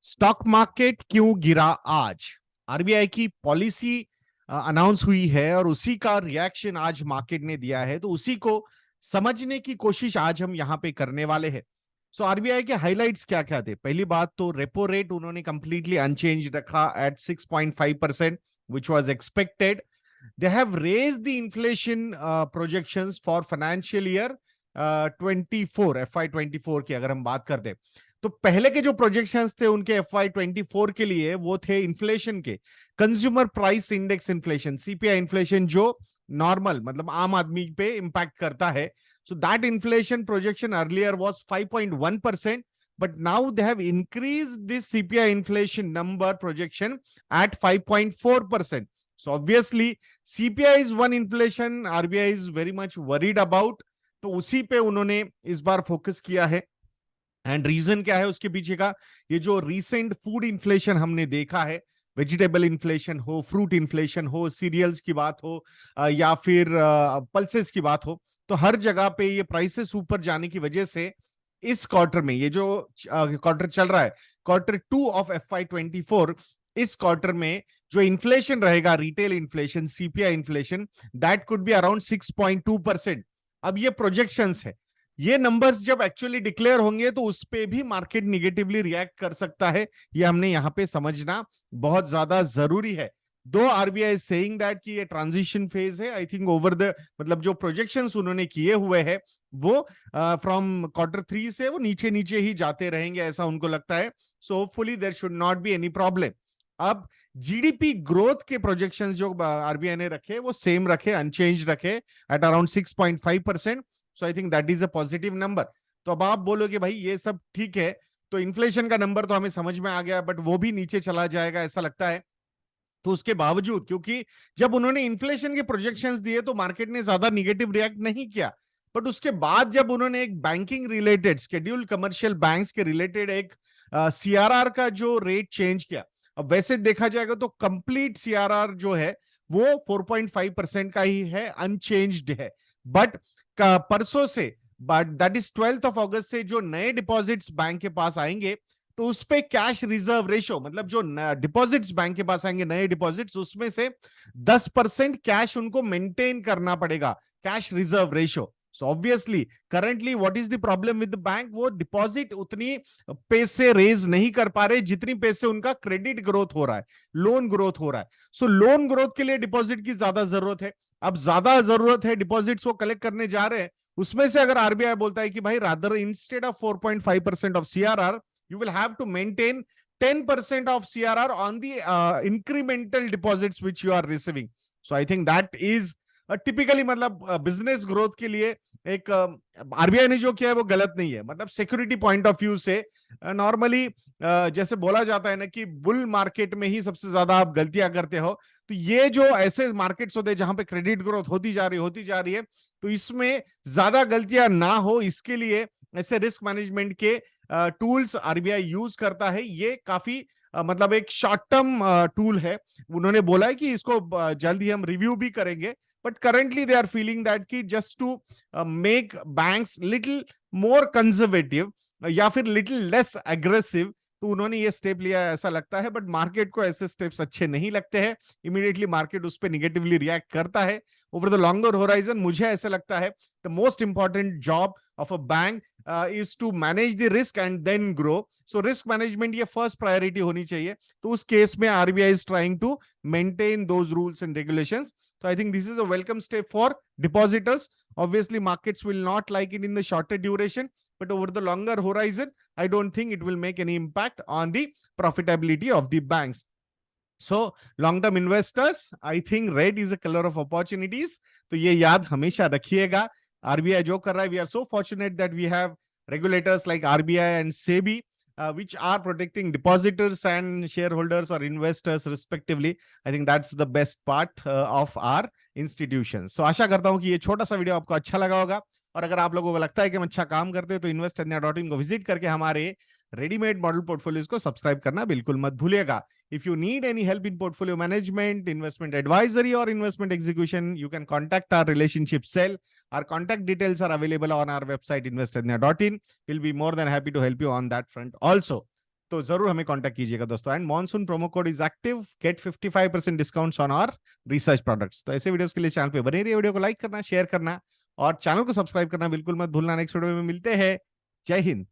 Stock market क्यों गिरा आज? आरबीआई की पॉलिसी अनाउंस हुई है और उसी का रिएक्शन आज मार्केट ने दिया है, तो उसी को समझने की कोशिश आज हम यहां पे करने वाले हैं। सो आरबीआई के हाइलाइट्स क्या क्या थे? पहली बात तो रेपो रेट उन्होंने कंप्लीटली अनचेंज रखा at 6.5%, which was expected. They have raised the inflation projections for financial year 24, FY24 की अगर हम बात करते, तो पहले के जो प्रोजेक्शंस थे उनके FY24 के लिए वो थे इन्फ्लेशन के, consumer price index inflation, CPI inflation, जो नॉर्मल मतलब आम आदमी पे इंपैक्ट करता है। So that inflation projection earlier was 5.1%, but now they have increased this CPI inflation number projection at 5.4%. So obviously CPI is one inflation RBI is very much worried about, तो उसी पे उन्होंने इस बार फोकस किया है। And reason क्या है उसके पीछे का? ये जो रीसेंट फूड इन्फ्लेशन हमने देखा है, वेजिटेबल इन्फ्लेशन हो, फ्रूट इन्फ्लेशन हो, सीरियल्स की बात हो या फिर पल्सेस की बात हो, तो हर जगह पे ये प्राइसेस ऊपर जाने की वजह से इस क्वार्टर में, ये जो क्वार्टर चल रहा है, Q2 ऑफ FY24, इस क्वार्टर में जो इन्फ्लेशन रहेगा, retail inflation, CPI inflation, that could be around 6.2%। अब ये प्रोजेक्शंस है, ये नंबर्स जब एक्चुअली डिक्लेयर होंगे तो उस पे भी मार्केट निगेटिवली रिएक्ट कर सकता है। ये हमने यहां पे समझना बहुत ज्यादा जरूरी है। दो आरबीआई सेइंग दैट कि ये ट्रांजिशन फेज है, आई थिंक ओवर द मतलब जो प्रोजेक्शंस उन्होंने किए हुए हैं वो फ्रॉम Q3 से वो नीचे नीचे ही जाते रहेंगे, ऐसा उनको लगता है। So hopefully there should not be any problem. अब जीडीपी ग्रोथ के प्रोजेक्शंस जो आरबीआई ने रखे वो सेम रखे, अनचेंज रखे at around 6.5%। So I think that is a positive number. तो अब आप बोलोगे भाई ये सब ठीक है, तो इन्फ्लेशन का नंबर तो हमें समझ में आ गया, बट वो भी नीचे चला जाएगा ऐसा लगता है। तो उसके बावजूद, क्योंकि जब उन्होंने इन्फ्लेशन के प्रोजेक्शंस दिए तो मार्केट ने ज्यादा निगेटिव रिएक्ट नहीं किया, बट उसके बाद जब उन्होंने एक banking related, scheduled commercial banks के रिलेटेड एक सीआरआर का जो रेट चेंज किया, अब वैसे देखा जाएगा तो कंप्लीट सीआरआर जो है वो 4.5% का ही है, अनचेंज्ड है। बट परसों से, बट दैट इज 12 अगस्त से जो नए डिपॉजिट्स बैंक के पास आएंगे, तो उस पे कैश रिजर्व रेशो, मतलब जो डिपॉजिट्स बैंक के पास आएंगे, नए डिपॉजिट्स, उसमें से 10% कैश उनको मेंटेन करना पड़ेगा, cash reserve ratio. So obviously currently what is the problem with the bank? वो डिपॉजिट उतनी पैसे रेज नहीं कर पा रहे जितनी पैसे उनका क्रेडिट ग्रोथ हो रहा है, लोन ग्रोथ हो रहा है। सो लोन ग्रोथ के लिए डिपॉजिट की ज्यादा जरूरत है। अब ज्यादा जरूरत है, डिपॉजिट्स वो कलेक्ट करने जा रहे हैं, उसमें से अगर आरबीआई बोलता है कि भाई rather instead of 4.5% of CRR, you will have to maintain 10% of CRR on the incremental deposits which you are receiving. So I think that is typically मतलब बिजनेस ग्रोथ के लिए एक आरबीआई ने जो किया है वो गलत नहीं है। मतलब सिक्योरिटी पॉइंट ऑफ व्यू से नॉर्मली जैसे बोला जाता है ना कि बुल मार्केट में ही सबसे ज्यादा आप गलतियां करते हो, तो ये जो ऐसे मार्केट्स होते हैं जहां पे क्रेडिट ग्रोथ होती जा रही है, तो इसमें ज्यादा गलतियां ना हो, इसके लिए ऐसे रिस्क मैनेजमेंट के टूल्स आरबीआई यूज करता है। ये काफी मतलब एक शॉर्ट टर्म टूल है। उन्होंने बोला है कि इसको जल्द ही हम रिव्यू भी करेंगे, but currently they are feeling that कि just to make banks little more conservative या फिर लिटिल लेस एग्रेसिव, तो उन्होंने ये स्टेप लिया है ऐसा लगता है। बट मार्केट को ऐसे स्टेप्स अच्छे नहीं लगते हैं, इमीडिएटली मार्केट उस पर निगेटिवली रिएक्ट करता है। ओवर द लॉन्गर होराइजन मुझे ऐसा लगता है the most important job of a bank is to manage the risk and then grow. So risk management ये first priority होनी चाहिए। तो उस केस में RBI is trying to maintain those rules and regulations. So I think this is a welcome step for depositors. Obviously markets will not like it in the shorter duration, but over the longer horizon, I don't think it will make any impact on the profitability of the banks. So long-term investors, I think red is a color of opportunities. तो ये याद हमेशा रखिएगा। RBI जो कर रहा है, we are so fortunate that we have regulators like RBI and SEBI which are protecting depositors and shareholders or investors respectively. I think that's the best part of our institutions. So आशा करता हूं कि ये छोटा सा वीडियो आपको अच्छा लगा होगा, और अगर आप लोगों को लगता है कि हम अच्छा काम करते हैं तो investindia.in को विजिट करके हमारे रेडीमेड मॉडल पोर्टफोलियोज को सब्सक्राइब करना बिल्कुल मत भूलिएगा। If you need any help in portfolio management, investment advisory और investment execution, you can contact our relationship cell. Our contact details are available on our website investindia.in. We'll be more than happy to help you on that front also. तो जरूर हमें contact कीजिएगा दोस्तों। And monsoon promo code is active, get 55% discounts on our research products. तो ऐसे videos के लिए channel पे बने रहिए, वीडियो को लाइक करना, शेयर करना और चैनल को सब्सक्राइब करना बिल्कुल मत भूलना। नेक्स्ट वीडियो में मिलते हैं। जय हिंद।